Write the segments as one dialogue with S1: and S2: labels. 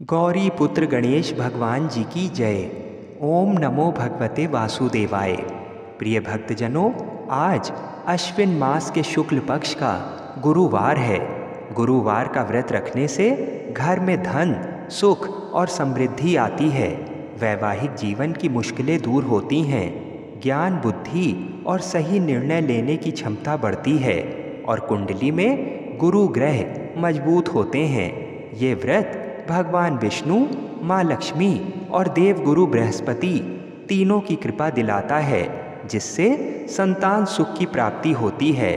S1: गौरी पुत्र गणेश भगवान जी की जय। ओम नमो भगवते वासुदेवाय। प्रिय भक्तजनों, आज अश्विन मास के शुक्ल पक्ष का गुरुवार है। गुरुवार का व्रत रखने से घर में धन, सुख और समृद्धि आती है। वैवाहिक जीवन की मुश्किलें दूर होती हैं। ज्ञान, बुद्धि और सही निर्णय लेने की क्षमता बढ़ती है और कुंडली में गुरु ग्रह मजबूत होते हैं। ये व्रत भगवान विष्णु, माँ लक्ष्मी और देवगुरु बृहस्पति तीनों की कृपा दिलाता है, जिससे संतान सुख की प्राप्ति होती है,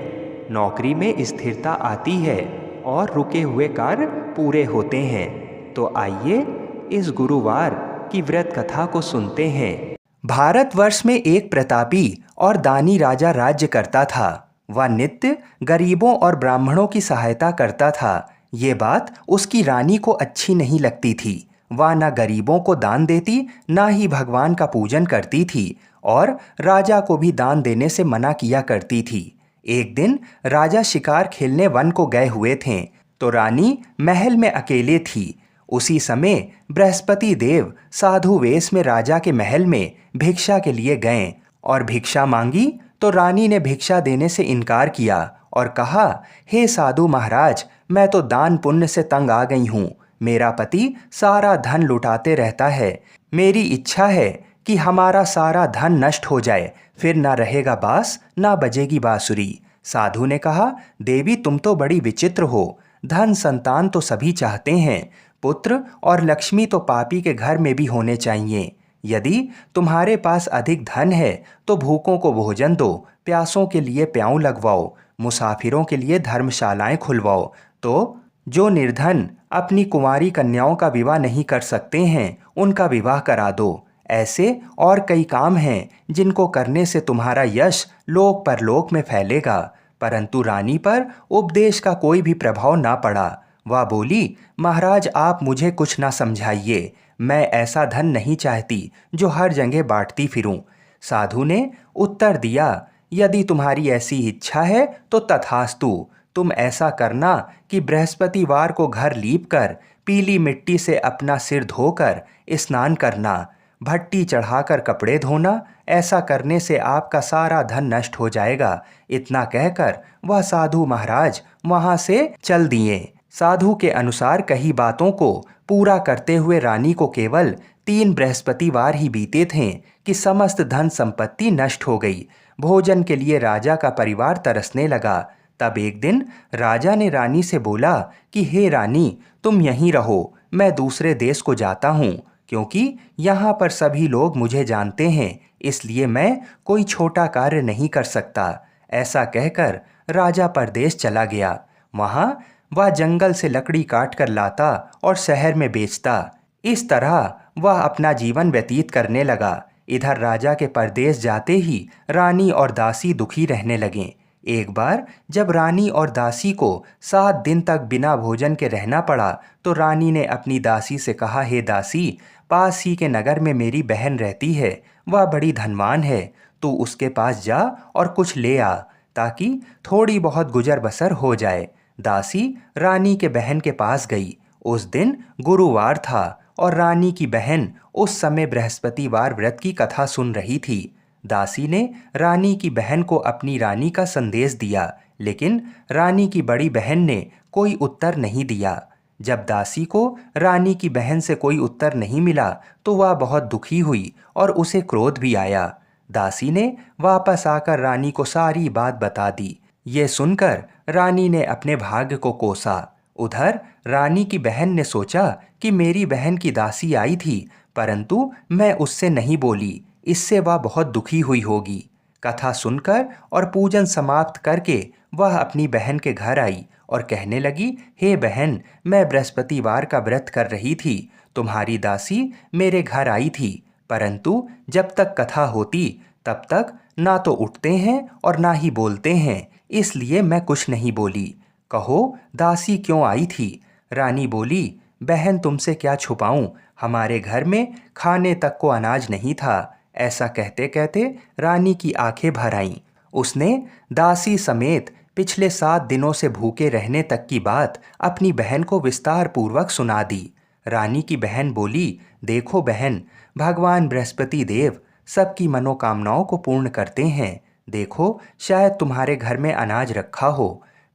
S1: नौकरी में स्थिरता आती है और रुके हुए कार्य पूरे होते हैं। तो आइए इस गुरुवार की व्रत कथा को सुनते हैं। भारतवर्ष में एक प्रतापी और दानी राजा राज्य करता था। वह नित्य गरीबों और ब्राह्मणों की सहायता करता था। ये बात उसकी रानी को अच्छी नहीं लगती थी। वह न गरीबों को दान देती, न ही भगवान का पूजन करती थी और राजा को भी दान देने से मना किया करती थी। एक दिन राजा शिकार खेलने वन को गए हुए थे, तो रानी महल में अकेले थी। उसी समय बृहस्पति देव साधु वेश में राजा के महल में भिक्षा के लिए गए और भिक्षा मांगी, तो रानी ने भिक्षा देने से इनकार किया और कहा, हे साधु महाराज, मैं तो दान पुण्य से तंग आ गई हूँ। मेरा पति सारा धन लुटाते रहता है। मेरी इच्छा है कि हमारा सारा धन नष्ट हो जाए, फिर ना रहेगा बांस ना बजेगी बांसुरी। साधु ने कहा, देवी तुम तो बड़ी विचित्र हो। धन संतान तो सभी चाहते हैं, पुत्र और लक्ष्मी तो पापी के घर में भी होने चाहिए। यदि तुम्हारे पास अधिक धन है तो भूखों को भोजन दो, प्यासों के लिए प्याऊ लगवाओ, मुसाफिरों के लिए धर्मशालाएं खुलवाओ। तो जो निर्धन अपनी कुंवारी कन्याओं का विवाह नहीं कर सकते हैं, उनका विवाह करा दो। ऐसे और कई काम हैं जिनको करने से तुम्हारा यश लोक परलोक में फैलेगा। परंतु रानी पर उपदेश का कोई भी प्रभाव ना पड़ा। वह बोली, महाराज आप मुझे कुछ ना समझाइए। मैं ऐसा धन नहीं चाहती जो हर जगह बांटती फिरूं। साधु ने उत्तर दिया, यदि तुम्हारी ऐसी इच्छा है तो तथास्तु। तुम ऐसा करना कि बृहस्पतिवार को घर लीप कर पीली मिट्टी से अपना सिर धोकर स्नान करना, भट्टी चढ़ाकर कपड़े धोना। ऐसा करने से आपका सारा धन नष्ट हो जाएगा। इतना कहकर वह साधु महाराज वहां से चल दिए। साधु के अनुसार कही बातों को पूरा करते हुए रानी को केवल 3 बृहस्पतिवार ही बीते थे कि समस्त धन संपत्ति नष्ट हो गई। भोजन के लिए राजा का परिवार तरसने लगा। तब एक दिन राजा ने रानी से बोला कि हे रानी, तुम यहीं रहो, मैं दूसरे देश को जाता हूँ, क्योंकि यहाँ पर सभी लोग मुझे जानते हैं, इसलिए मैं कोई छोटा कार्य नहीं कर सकता। ऐसा कहकर राजा परदेश चला गया। वहाँ वह जंगल से लकड़ी काट कर लाता और शहर में बेचता। इस तरह वह अपना जीवन व्यतीत करने लगा। इधर राजा के परदेश जाते ही रानी और दासी दुखी रहने लगें। एक बार जब रानी और दासी को 7 दिन तक बिना भोजन के रहना पड़ा, तो रानी ने अपनी दासी से कहा, हे दासी, पास ही के नगर में मेरी बहन रहती है, वह बड़ी धनवान है। तू उसके पास जा और कुछ ले आ, ताकि थोड़ी बहुत गुजर बसर हो जाए। दासी रानी के बहन के पास गई। उस दिन गुरुवार था और रानी की बहन उस समय बृहस्पतिवार व्रत की कथा सुन रही थी। दासी ने रानी की बहन को अपनी रानी का संदेश दिया, लेकिन रानी की बड़ी बहन ने कोई उत्तर नहीं दिया। जब दासी को रानी की बहन से कोई उत्तर नहीं मिला, तो वह बहुत दुखी हुई और उसे क्रोध भी आया। दासी ने वापस आकर रानी को सारी बात बता दी। ये सुनकर रानी ने अपने भाग्य को कोसा। उधर रानी की बहन ने सोचा कि मेरी बहन की दासी आई थी, परंतु मैं उससे नहीं बोली, इससे वह बहुत दुखी हुई होगी। कथा सुनकर और पूजन समाप्त करके वह अपनी बहन के घर आई और कहने लगी, हे बहन, मैं बृहस्पतिवार का व्रत कर रही थी। तुम्हारी दासी मेरे घर आई थी, परंतु जब तक कथा होती तब तक ना तो उठते हैं और ना ही बोलते हैं, इसलिए मैं कुछ नहीं बोली। कहो दासी क्यों आई थी? रानी बोली, बहन तुमसे क्या छुपाऊं, हमारे घर में खाने तक को अनाज नहीं था। ऐसा कहते कहते रानी की आंखें भर आईं। उसने दासी समेत पिछले 7 दिनों से भूखे रहने तक की बात अपनी बहन को विस्तार पूर्वक सुना दी। रानी की बहन बोली, देखो बहन, भगवान बृहस्पति देव सबकी मनोकामनाओं को पूर्ण करते हैं। देखो, शायद तुम्हारे घर में अनाज रखा हो।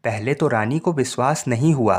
S1: पहले तो रानी को विश्वास नहीं हुआ,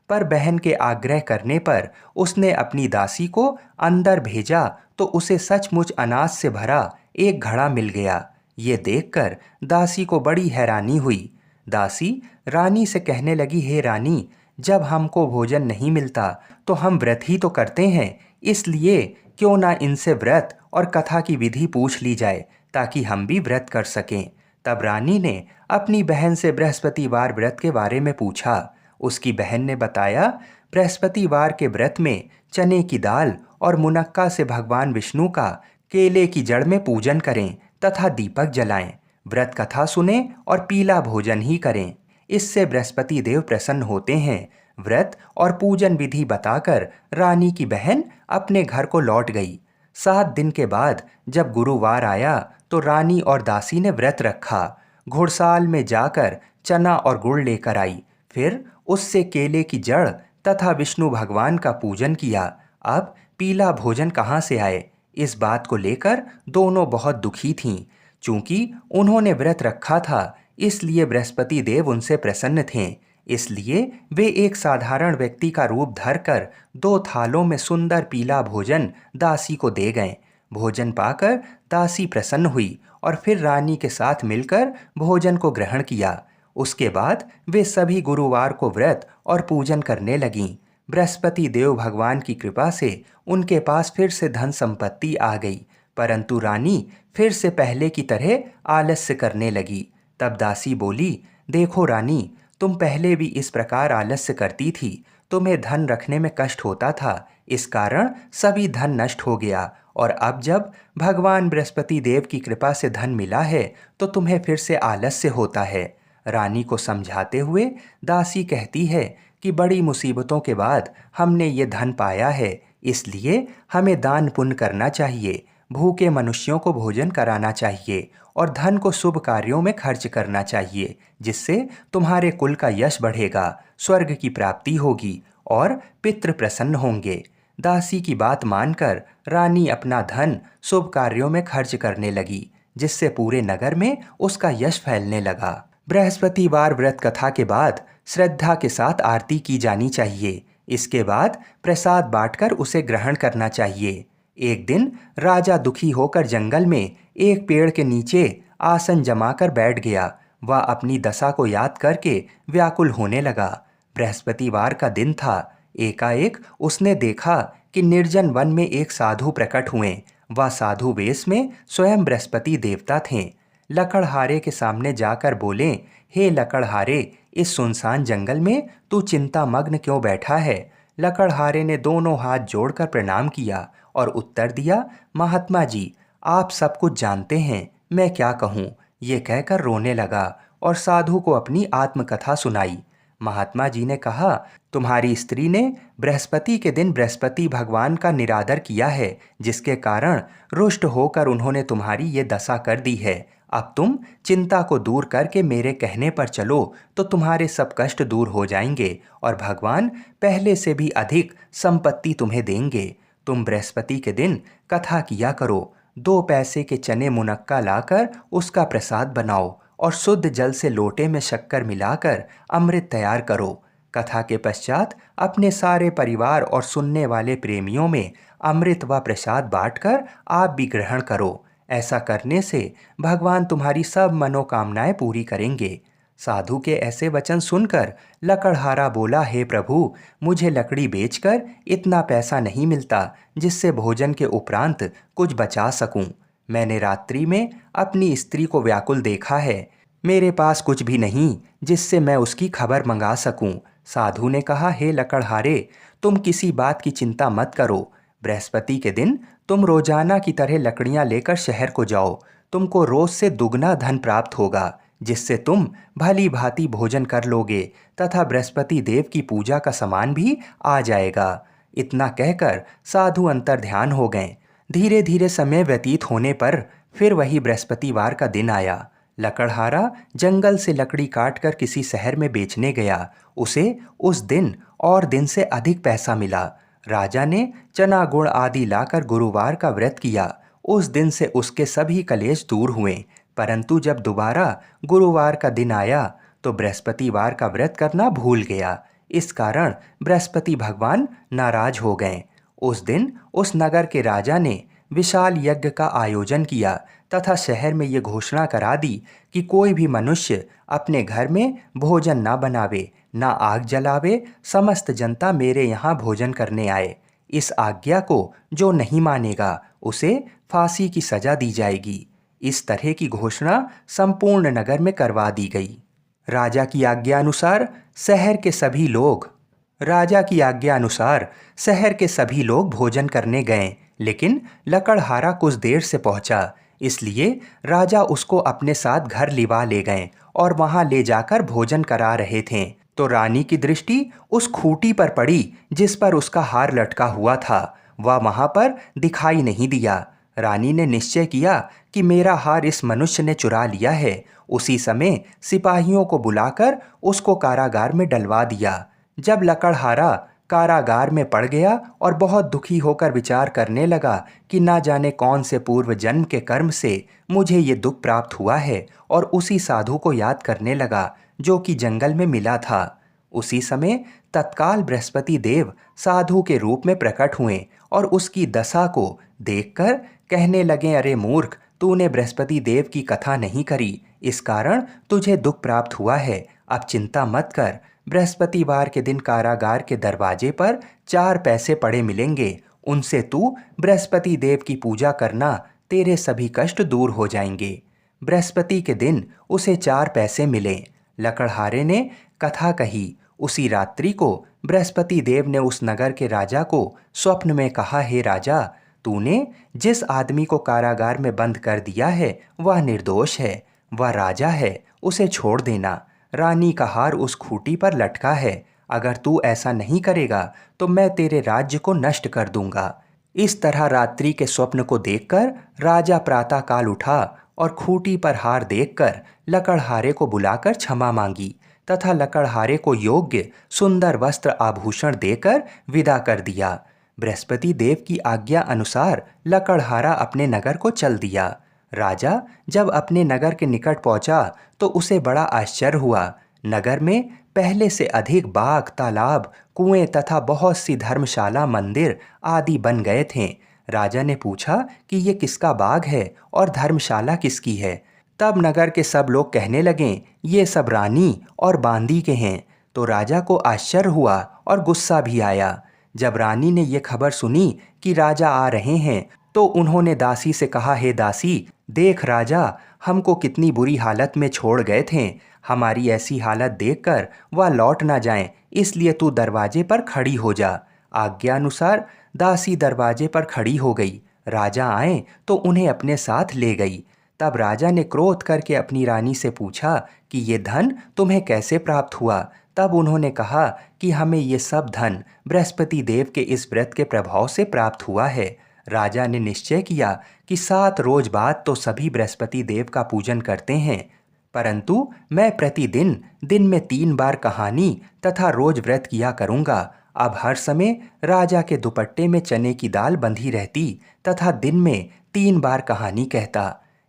S1: पर बहन के आग्रह करने पर उसने अपनी दासी को अंदर भेजा तो उसे सचमुच अनाज से भरा एक घड़ा मिल गया। ये देखकर दासी को बड़ी हैरानी हुई। दासी रानी से कहने लगी, हे रानी, जब हमको भोजन नहीं मिलता तो हम व्रत ही तो करते हैं, इसलिए क्यों ना इनसे व्रत और कथा की विधि पूछ ली जाए ताकि हम भी व्रत कर सकें। तब रानी ने अपनी बहन से बृहस्पतिवार व्रत के बारे में पूछा। उसकी बहन ने बताया, बृहस्पतिवार के व्रत में चने की दाल और मुनक्का से भगवान विष्णु का केले की जड़ में पूजन करें तथा दीपक जलाएं, व्रत कथा सुने और पीला भोजन ही करें। इससे बृहस्पति देव प्रसन्न होते हैं। व्रत और पूजन विधि बताकर रानी की बहन अपने घर को लौट गई। 7 दिन के बाद जब गुरुवार आया तो रानी और दासी ने व्रत रखा। घुड़साल में जाकर चना और गुड़ लेकर आई, फिर उससे केले की जड़ तथा विष्णु भगवान का पूजन किया। अब पीला भोजन कहाँ से आए, इस बात को लेकर दोनों बहुत दुखी थीं। चूंकि उन्होंने व्रत रखा था, इसलिए बृहस्पति देव उनसे प्रसन्न थे। इसलिए वे एक साधारण व्यक्ति का रूप धरकर 2 थालों में सुंदर पीला भोजन दासी को दे गए। भोजन पाकर दासी प्रसन्न हुई और फिर रानी के साथ मिलकर भोजन को ग्रहण किया। उसके बाद वे सभी गुरुवार को व्रत और पूजन करने लगीं। बृहस्पति देव भगवान की कृपा से उनके पास फिर से धन संपत्ति आ गई, परंतु रानी फिर से पहले की तरह आलस्य करने लगी। तब दासी बोली, देखो रानी, तुम पहले भी इस प्रकार आलस्य करती थी, तुम्हें धन रखने में कष्ट होता था, इस कारण सभी धन नष्ट हो गया, और अब जब भगवान बृहस्पति देव की कृपा से धन मिला है तो तुम्हें फिर से आलस्य होता है। रानी को समझाते हुए दासी कहती है कि बड़ी मुसीबतों के बाद हमने ये धन पाया है, इसलिए हमें दान पुण्य करना चाहिए, भूखे मनुष्यों को भोजन कराना चाहिए और धन को शुभ कार्यों में खर्च करना चाहिए, जिससे तुम्हारे कुल का यश बढ़ेगा, स्वर्ग की प्राप्ति होगी और पितृ प्रसन्न होंगे। दासी की बात मानकर रानी अपना धन शुभ कार्यों में खर्च करने लगी, जिससे पूरे नगर में उसका यश फैलने लगा। बृहस्पतिवार व्रत कथा के बाद श्रद्धा के साथ आरती की जानी चाहिए। इसके बाद प्रसाद बांटकर उसे ग्रहण करना चाहिए। एक दिन राजा दुखी होकर जंगल में एक पेड़ के नीचे आसन जमाकर बैठ गया। वह अपनी दशा को याद करके व्याकुल होने लगा। बृहस्पतिवार का दिन था। एकाएक उसने देखा कि निर्जन वन में एक साधु प्रकट हुए। वह साधु वेश में स्वयं बृहस्पति देवता थे। लकड़हारे के सामने जाकर बोले, हे लकड़हारे, इस सुनसान जंगल में तू चिंता मग्न क्यों बैठा है? लकड़हारे ने दोनों हाथ जोड़कर प्रणाम किया और उत्तर दिया, महात्मा जी, आप सब कुछ जानते हैं, मैं क्या कहूँ। ये कहकर रोने लगा और साधु को अपनी आत्मकथा सुनाई। महात्मा जी ने कहा, तुम्हारी स्त्री ने बृहस्पति के दिन बृहस्पति भगवान का निरादर किया है, जिसके कारण रुष्ट होकर उन्होंने तुम्हारी ये दशा कर दी है। अब तुम चिंता को दूर करके मेरे कहने पर चलो तो तुम्हारे सब कष्ट दूर हो जाएंगे और भगवान पहले से भी अधिक संपत्ति तुम्हें देंगे। तुम बृहस्पति के दिन कथा किया करो। 2 पैसे के चने मुनक्का लाकर उसका प्रसाद बनाओ और शुद्ध जल से लोटे में शक्कर मिलाकर अमृत तैयार करो। कथा के पश्चात अपने सारे परिवार और सुनने वाले प्रेमियों में अमृत व प्रसाद बांटकर आप भी ग्रहण करो। ऐसा करने से भगवान तुम्हारी सब मनोकामनाएं पूरी करेंगे। साधु के ऐसे वचन सुनकर लकड़हारा बोला, हे प्रभु, मुझे लकड़ी बेचकर इतना पैसा नहीं मिलता जिससे भोजन के उपरांत कुछ बचा सकूं। मैंने रात्रि में अपनी स्त्री को व्याकुल देखा है। मेरे पास कुछ भी नहीं जिससे मैं उसकी खबर मंगा सकूं। साधु ने कहा, हे लकड़हारे, तुम किसी बात की चिंता मत करो। बृहस्पति के दिन तुम रोजाना की तरह लकड़ियां लेकर शहर को जाओ। तुमको रोज से दुगना धन प्राप्त होगा, जिससे तुम भली भांति भोजन कर लोगे तथा बृहस्पति देव की पूजा का सामान भी आ जाएगा। इतना कहकर साधु अंतर्ध्यान हो गए। धीरे धीरे समय व्यतीत होने पर फिर वही बृहस्पतिवार का दिन आया। लकड़हारा जंगल से लकड़ी काटकर किसी शहर में बेचने गया। उसे उस दिन और दिन से अधिक पैसा मिला। राजा ने चना गुड़ आदि लाकर गुरुवार का व्रत किया। उस दिन से उसके सभी कलेश दूर हुए। परंतु जब दोबारा गुरुवार का दिन आया तो बृहस्पतिवार का व्रत करना भूल गया। इस कारण बृहस्पति भगवान नाराज हो गए। उस दिन उस नगर के राजा ने विशाल यज्ञ का आयोजन किया तथा शहर में ये घोषणा करा दी कि कोई भी मनुष्य अपने घर में भोजन ना बनावे, ना आग जलावे, समस्त जनता मेरे यहाँ भोजन करने आए। इस आज्ञा को जो नहीं मानेगा उसे फांसी की सजा दी जाएगी। इस तरह की घोषणा संपूर्ण नगर में करवा दी गई। राजा की आज्ञा अनुसार शहर के सभी लोग राजा की आज्ञा अनुसार शहर के सभी लोग भोजन करने गए, लेकिन लकड़हारा कुछ देर से पहुंचा। इसलिए राजा उसको अपने साथ घर लिवा ले गए और वहां ले जाकर भोजन करा रहे थे तो रानी की दृष्टि उस खूंटी पर पड़ी जिस पर उसका हार लटका हुआ था। वह वहां पर दिखाई नहीं दिया। रानी ने निश्चय किया कि मेरा हार इस मनुष्य ने चुरा लिया है। उसी समय सिपाहियों को बुलाकर उसको कारागार में डलवा दिया। जब लकड़हारा कारागार में पड़ गया और बहुत दुखी होकर विचार करने लगा कि ना जाने कौन से पूर्व जन्म के कर्म से मुझे ये दुख प्राप्त हुआ है, और उसी साधु को याद करने लगा जो कि जंगल में मिला था। उसी समय तत्काल बृहस्पति देव साधु के रूप में प्रकट हुए और उसकी दशा को देखकर कहने लगे, अरे मूर्ख, तूने बृहस्पति देव की कथा नहीं करी, इस कारण तुझे दुख प्राप्त हुआ है। अब चिंता मत कर, बृहस्पतिवार के दिन कारागार के दरवाजे पर 4 पैसे पड़े मिलेंगे। उनसे तू बृहस्पति देव की पूजा करना, तेरे सभी कष्ट दूर हो जाएंगे। बृहस्पति के दिन उसे 4 पैसे मिले। लकड़हारे ने कथा कही। उसी रात्रि को बृहस्पति देव ने उस नगर के राजा को स्वप्न में कहा, हे राजा, तूने जिस आदमी को कारागार में बंद कर दिया है वह निर्दोष है, वह राजा है, उसे छोड़ देना। रानी का हार उस खूंटी पर लटका है। अगर तू ऐसा नहीं करेगा तो मैं तेरे राज्य को नष्ट कर दूंगा। इस तरह रात्रि के स्वप्न को देखकर राजा प्रातःकाल उठा और खूंटी पर हार देखकर लकड़हारे को बुलाकर क्षमा मांगी तथा लकड़हारे को योग्य सुंदर वस्त्र आभूषण देकर विदा कर दिया। बृहस्पति देव की आज्ञा अनुसार लकड़हारा अपने नगर को चल दिया। राजा जब अपने नगर के निकट पहुंचा तो उसे बड़ा आश्चर्य हुआ। नगर में पहले से अधिक बाग, तालाब, कुएं तथा बहुत सी धर्मशाला, मंदिर आदि बन गए थे। राजा ने पूछा कि ये किसका बाग है और धर्मशाला किसकी है। तब नगर के सब लोग कहने लगे, ये सब रानी और बांदी के हैं। तो राजा को आश्चर्य हुआ और गुस्सा भी आया। जब रानी ने ये खबर सुनी कि राजा आ रहे हैं तो उन्होंने दासी से कहा, हे दासी, देख राजा हमको कितनी बुरी हालत में छोड़ गए थे। हमारी ऐसी हालत देखकर वह लौट ना जाएं, इसलिए तू दरवाजे पर खड़ी हो जा। आज्ञा अनुसार दासी दरवाजे पर खड़ी हो गई। राजा आए तो उन्हें अपने साथ ले गई। तब राजा ने क्रोध करके अपनी रानी से पूछा कि ये धन तुम्हें कैसे प्राप्त हुआ। तब उन्होंने कहा कि हमें ये सब धन बृहस्पति देव के इस व्रत के प्रभाव से प्राप्त हुआ है। राजा ने निश्चय किया कि 7 रोज बाद तो सभी बृहस्पति देव का पूजन करते हैं, परंतु मैं प्रतिदिन दिन में 3 बार कहानी तथा रोज व्रत किया करूँगा। अब हर समय राजा के दुपट्टे में चने की दाल बंधी रहती तथा दिन में 3 बार कहानी कहता।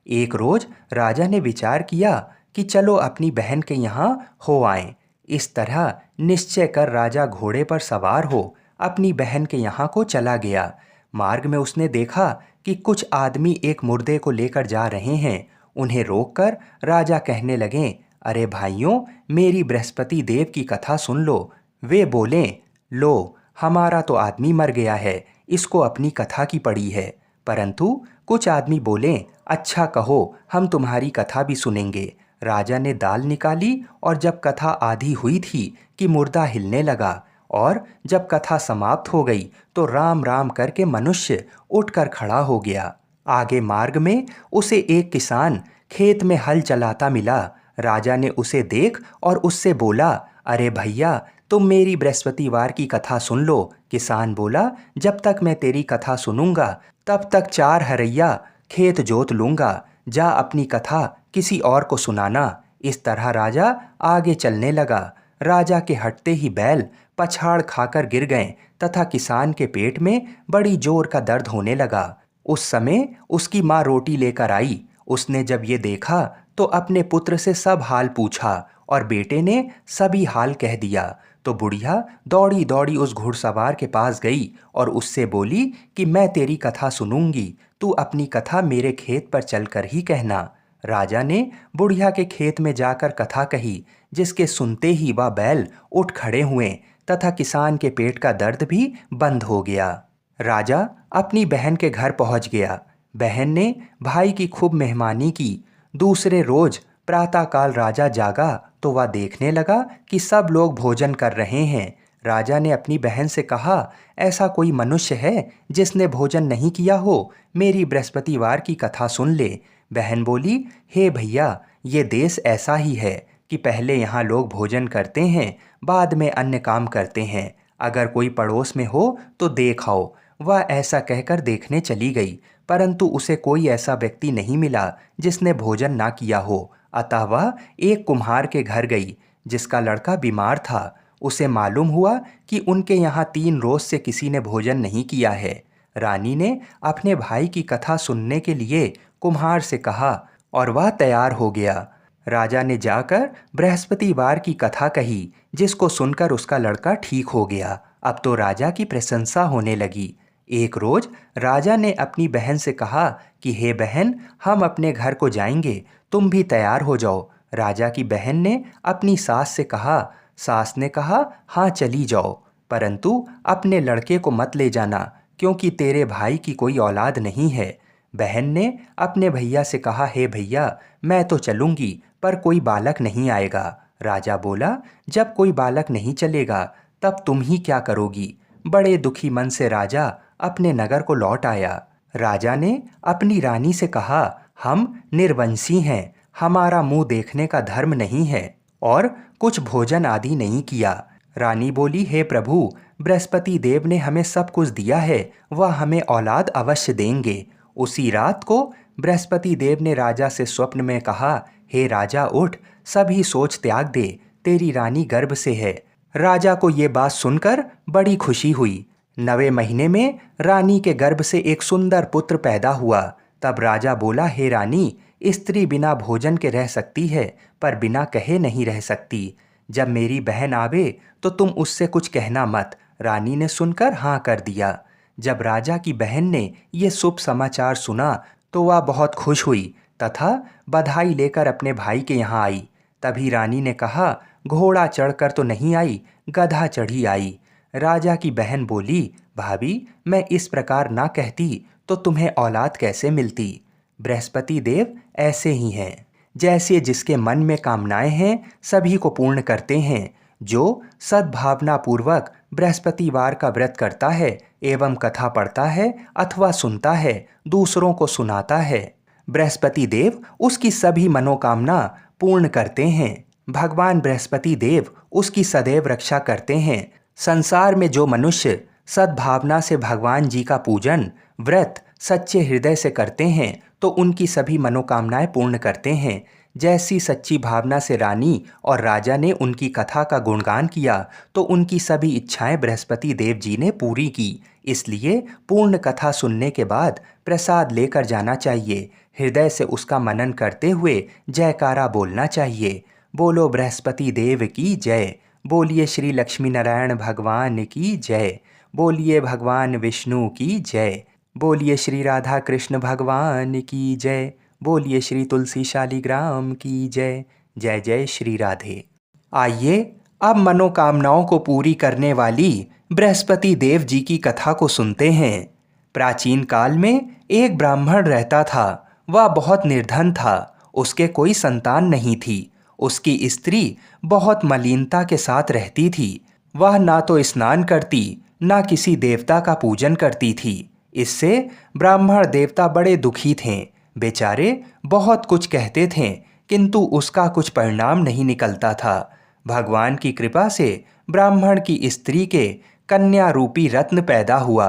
S1: एक रोज राजा ने विचार किया कि चलो अपनी बहन के यहाँ हो आएं। इस तरह निश्चय कर राजा घोड़े पर सवार हो अपनी बहन के यहाँ को चला गया। मार्ग में उसने देखा कि कुछ आदमी एक मुर्दे को लेकर जा रहे हैं। उन्हें रोककर राजा कहने लगे, अरे भाइयों, मेरी बृहस्पति देव की कथा सुन लो। वे बोले, लो, हमारा तो आदमी मर गया है, इसको अपनी कथा की पड़ी है। परंतु कुछ आदमी बोले, अच्छा कहो, हम तुम्हारी कथा भी सुनेंगे। राजा ने दाल निकाली और जब कथा आधी हुई थी कि मुर्दा हिलने लगा, और जब कथा समाप्त हो गई तो राम राम करके मनुष्य उठकर खड़ा हो गया। आगे मार्ग में उसे एक किसान खेत में हल चलाता मिला। राजा ने उसे देख और उससे बोला, अरे भैया, तुम मेरी बृहस्पतिवार की कथा सुन लो। किसान बोला, जब तक मैं तेरी कथा सुनूंगा तब तक 4 हरैया खेत जोत लूंगा। जा अपनी कथा किसी और को सुनाना। इस तरह राजा आगे चलने लगा। राजा के हटते ही बैल पछाड़ खाकर गिर गए तथा किसान के पेट में बड़ी जोर का दर्द होने लगा। उस समय उसकी माँ रोटी लेकर आई। उसने जब ये देखा तो अपने पुत्र से सब हाल पूछा और बेटे ने सभी हाल कह दिया। तो बुढ़िया दौड़ी दौड़ी उस घुड़सवार के पास गई और उससे बोली कि मैं तेरी कथा सुनूंगी, तू अपनी कथा मेरे खेत पर चलकर ही कहना। राजा ने बुढ़िया के खेत में जाकर कथा कही, जिसके सुनते ही वह बैल उठ खड़े हुए तथा किसान के पेट का दर्द भी बंद हो गया। राजा अपनी बहन के घर पहुंच गया। बहन ने भाई की खूब मेहमानी की। दूसरे रोज प्रातःकाल राजा जागा तो वह देखने लगा कि सब लोग भोजन कर रहे हैं। राजा ने अपनी बहन से कहा, ऐसा कोई मनुष्य है जिसने भोजन नहीं किया हो? मेरी बृहस्पतिवार की कथा सुन ले। बहन बोली, हे भैया, ये देश ऐसा ही है कि पहले यहाँ लोग भोजन करते हैं, बाद में अन्य काम करते हैं। अगर कोई पड़ोस में हो तो देख आओ। वह ऐसा कहकर देखने चली गई, परंतु उसे कोई ऐसा व्यक्ति नहीं मिला जिसने भोजन ना किया हो। अतः वह एक कुम्हार के घर गई, जिसका लड़का बीमार था। उसे मालूम हुआ कि उनके यहाँ 3 रोज से किसी ने भोजन नहीं किया है। रानी ने अपने भाई की कथा सुनने के लिए कुम्हार से कहा और वह तैयार हो गया। राजा ने जाकर बृहस्पतिवार की कथा कही, जिसको सुनकर उसका लड़का ठीक हो गया। अब तो राजा की प्रशंसा होने लगी। एक रोज राजा ने अपनी बहन से कहा कि हे बहन, हम अपने घर को जाएंगे, तुम भी तैयार हो जाओ। राजा की बहन ने अपनी सास से कहा। सास ने कहा, हाँ चली जाओ, परंतु अपने लड़के को मत ले जाना, क्योंकि तेरे भाई की कोई औलाद नहीं है। बहन ने अपने भैया से कहा, हे भैया, मैं तो चलूंगी, पर कोई बालक नहीं आएगा। राजा बोला, जब कोई बालक नहीं चलेगा तब तुम ही क्या करोगी? बड़े दुखी मन से राजा अपने नगर को लौट आया। राजा ने अपनी रानी से कहा, हम निर्वंशी हैं, हमारा मुंह देखने का धर्म नहीं है और कुछ भोजन आदि नहीं किया। रानी बोली, हे प्रभु, बृहस्पति देव ने हमें सब कुछ दिया है, वह हमें औलाद अवश्य देंगे। उसी रात को बृहस्पति देव ने राजा से स्वप्न में कहा, हे राजा उठ, सभी सोच त्याग दे, तेरी रानी गर्भ से है। राजा को ये बात सुनकर बड़ी खुशी हुई। 9वें महीने में रानी के गर्भ से एक सुंदर पुत्र पैदा हुआ। तब राजा बोला, हे रानी, स्त्री बिना भोजन के रह सकती है, पर बिना कहे नहीं रह सकती। जब मेरी बहन आवे तो तुम उससे कुछ कहना मत। रानी ने सुनकर हाँ कर दिया। जब राजा की बहन ने ये शुभ समाचार सुना तो वह बहुत खुश हुई तथा बधाई लेकर अपने भाई के यहाँ आई। तभी रानी ने कहा, घोड़ा चढ़कर तो नहीं आई, गधा चढ़ी आई। राजा की बहन बोली, भाभी, मैं इस प्रकार ना कहती तो तुम्हें औलाद कैसे मिलती? बृहस्पति देव ऐसे ही हैं, जैसे जिसके मन में कामनाएं हैं सभी को पूर्ण करते हैं। जो सद्भावना पूर्वक बृहस्पतिवार का व्रत करता है एवं कथा पढ़ता है अथवा सुनता है, दूसरों को सुनाता है, बृहस्पति देव उसकी सभी मनोकामना पूर्ण करते हैं। भगवान बृहस्पति देव उसकी सदैव रक्षा करते हैं। संसार में जो मनुष्य सद्भावना से भगवान जी का पूजन व्रत सच्चे हृदय से करते हैं तो उनकी सभी मनोकामनाएं पूर्ण करते हैं। जैसी सच्ची भावना से रानी और राजा ने उनकी कथा का गुणगान किया तो उनकी सभी इच्छाएं बृहस्पति देव जी ने पूरी की। इसलिए पूर्ण कथा सुनने के बाद प्रसाद लेकर जाना चाहिए। हृदय से उसका मनन करते हुए जयकारा बोलना चाहिए। बोलो बृहस्पति देव की जय। बोलिए श्री लक्ष्मी नारायण भगवान की जय। बोलिए भगवान विष्णु की जय। बोलिए श्री राधा कृष्ण भगवान की जय। बोलिए श्री तुलसी शालिग्राम की जय। जय जय श्री राधे। आइए अब मनोकामनाओं को पूरी करने वाली बृहस्पति देव जी की कथा को सुनते हैं। प्राचीन काल में एक ब्राह्मण रहता था। वह बहुत निर्धन था। उसके कोई संतान नहीं थी। उसकी स्त्री बहुत मलिनता के साथ रहती थी। वह ना तो स्नान करती, ना किसी देवता का पूजन करती थी। इससे ब्राह्मण देवता बड़े दुखी थे। बेचारे बहुत कुछ कहते थे, किंतु उसका कुछ परिणाम नहीं निकलता था। भगवान की कृपा से ब्राह्मण की स्त्री के कन्या रूपी रत्न पैदा हुआ।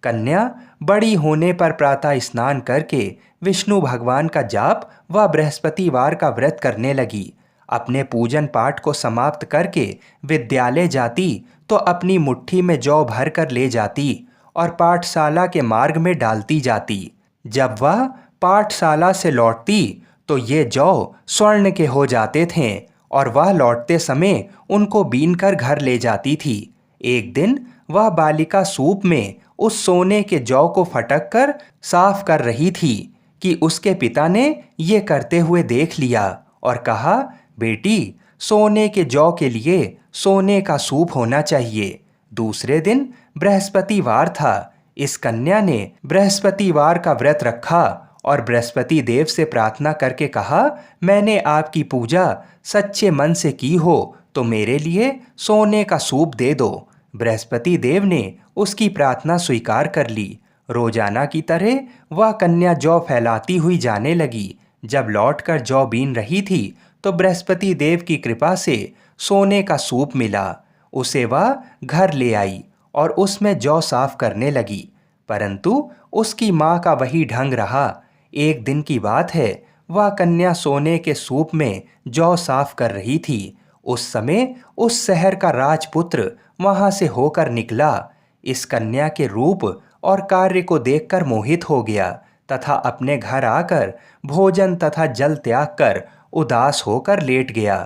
S1: कन्या बड़ी होने पर प्रातः स्नान करके विष्णु भगवान का जाप व बृहस्पतिवार का व्रत करने लगी। अपने पूजन पाठ को समाप्त करके विद्यालय जाती तो अपनी मुट्ठी में जौ भर कर ले जाती और पाठशाला के मार्ग में डालती जाती। जब वह पाठशाला से लौटती तो ये जौ स्वर्ण के हो जाते थे और वह लौटते समय उनको बीन कर घर ले जाती थी। एक दिन वह बालिका सूप में उस सोने के जौ को फटक कर साफ कर रही थी कि उसके पिता ने ये करते हुए देख लिया और कहा, बेटी, सोने के जौ के लिए सोने का सूप होना चाहिए। दूसरे दिन बृहस्पतिवार था। इस कन्या ने बृहस्पतिवार का व्रत रखा और बृहस्पति देव से प्रार्थना करके कहा, मैंने आपकी पूजा सच्चे मन से की हो तो मेरे लिए सोने का सूप दे दो। बृहस्पति देव ने उसकी प्रार्थना स्वीकार कर ली। रोजाना की तरह वह कन्या जौ फैलाती हुई जाने लगी। जब लौटकर जौ बीन रही थी तो बृहस्पति देव की कृपा से सोने का सूप मिला। उसे वह घर ले आई और उसमें जौ साफ करने लगी, परंतु उसकी माँ का वही ढंग रहा। एक दिन की बात है, वह कन्या सोने के सूप में जौ साफ कर रही थी। उस समय उस शहर का राजपुत्र वहां से होकर निकला। इस कन्या के रूप और कार्य को देखकर मोहित हो गया तथा अपने घर आकर भोजन तथा जल त्याग कर उदास होकर लेट गया।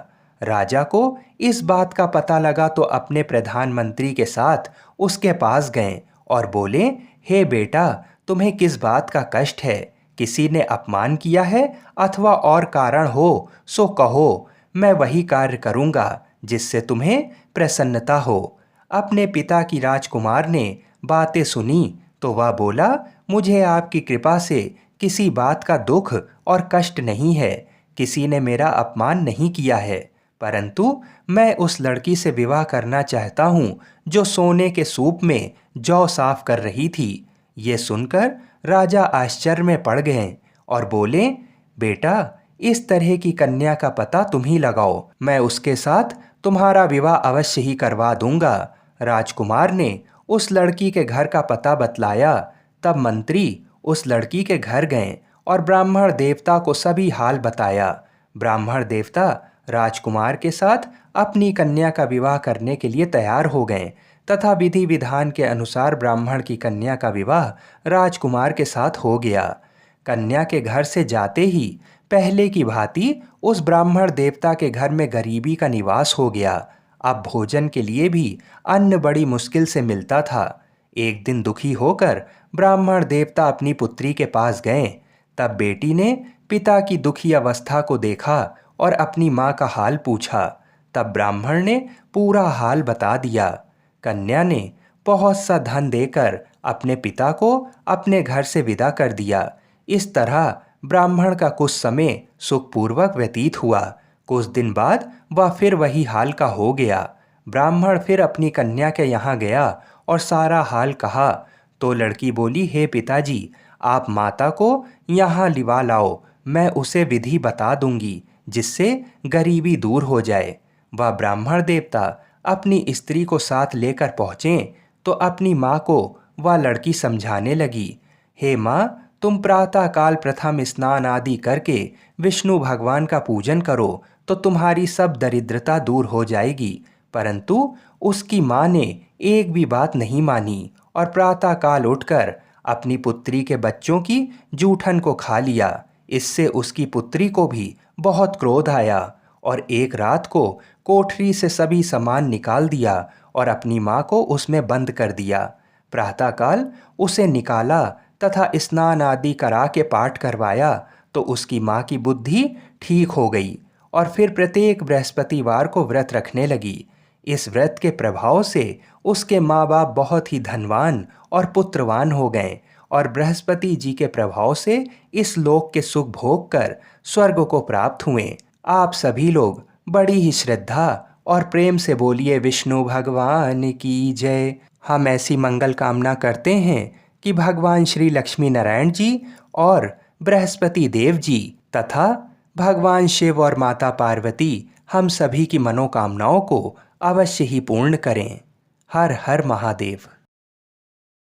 S1: राजा को इस बात का पता लगा तो अपने प्रधानमंत्री के साथ उसके पास गए और बोले, हे बेटा, तुम्हें किस बात का कष्ट है? किसी ने अपमान किया है अथवा और कारण हो सो कहो, मैं वही कार्य करूँगा जिससे तुम्हें प्रसन्नता हो। अपने पिता की राजकुमार ने बातें सुनी तो वह बोला, मुझे आपकी कृपा से किसी बात का दुख और कष्ट नहीं है। किसी ने मेरा अपमान नहीं किया है, परंतु मैं उस लड़की से विवाह करना चाहता हूँ जो सोने के सूप में जौ साफ कर रही थी। ये सुनकर राजा आश्चर्य में पड़ गए और बोले, बेटा, इस तरह की कन्या का पता तुम ही लगाओ, मैं उसके साथ तुम्हारा विवाह अवश्य ही करवा दूंगा। राजकुमार ने उस लड़की के घर का पता बतलाया। तब मंत्री उस लड़की के घर गए और ब्राह्मण देवता को सभी हाल बताया। ब्राह्मण देवता राजकुमार के साथ अपनी कन्या का विवाह करने के लिए तैयार हो गए तथा विधि विधान के अनुसार ब्राह्मण की कन्या का विवाह राजकुमार के साथ हो गया। कन्या के घर से जाते ही पहले की भांति उस ब्राह्मण देवता के घर में गरीबी का निवास हो गया। अब भोजन के लिए भी अन्न बड़ी मुश्किल से मिलता था। एक दिन दुखी होकर ब्राह्मण देवता अपनी पुत्री के पास गए। तब बेटी ने पिता की दुखी अवस्था को देखा और अपनी माँ का हाल पूछा। तब ब्राह्मण ने पूरा हाल बता दिया। कन्या ने बहुत सा धन देकर अपने पिता को अपने घर से विदा कर दिया। इस तरह ब्राह्मण का कुछ समय सुखपूर्वक व्यतीत हुआ। कुछ दिन बाद वह फिर वही हाल का हो गया। ब्राह्मण फिर अपनी कन्या के यहाँ गया और सारा हाल कहा तो लड़की बोली, हे पिताजी, आप माता को यहाँ लिवा लाओ, मैं उसे विधि बता दूंगी जिससे गरीबी दूर हो जाए। वह ब्राह्मण देवता अपनी स्त्री को साथ लेकर पहुँचे तो अपनी माँ को वह लड़की समझाने लगी, हे माँ, तुम प्रातःकाल प्रथम स्नान आदि करके विष्णु भगवान का पूजन करो तो तुम्हारी सब दरिद्रता दूर हो जाएगी। परंतु उसकी माँ ने एक भी बात नहीं मानी और प्रातःकाल उठकर अपनी पुत्री के बच्चों की जूठन को खा लिया। इससे उसकी पुत्री को भी बहुत क्रोध आया और एक रात को कोठरी से सभी सामान निकाल दिया और अपनी माँ को उसमें बंद कर दिया। प्रातःकाल उसे निकाला तथा स्नान आदि करा के पाठ करवाया तो उसकी माँ की बुद्धि ठीक हो गई और फिर प्रत्येक बृहस्पतिवार को व्रत रखने लगी। इस व्रत के प्रभाव से उसके माँ बाप बहुत ही धनवान और पुत्रवान हो गए और बृहस्पति जी के प्रभाव से इस लोक के सुख भोग कर स्वर्ग को प्राप्त हुए। आप सभी लोग बड़ी ही श्रद्धा और प्रेम से बोलिए, विष्णु भगवान की जय। हम ऐसी मंगल कामना करते हैं कि भगवान श्री लक्ष्मी नारायण जी और बृहस्पति देव जी तथा भगवान शिव और माता पार्वती हम सभी की मनोकामनाओं को अवश्य ही पूर्ण करें। हर हर महादेव।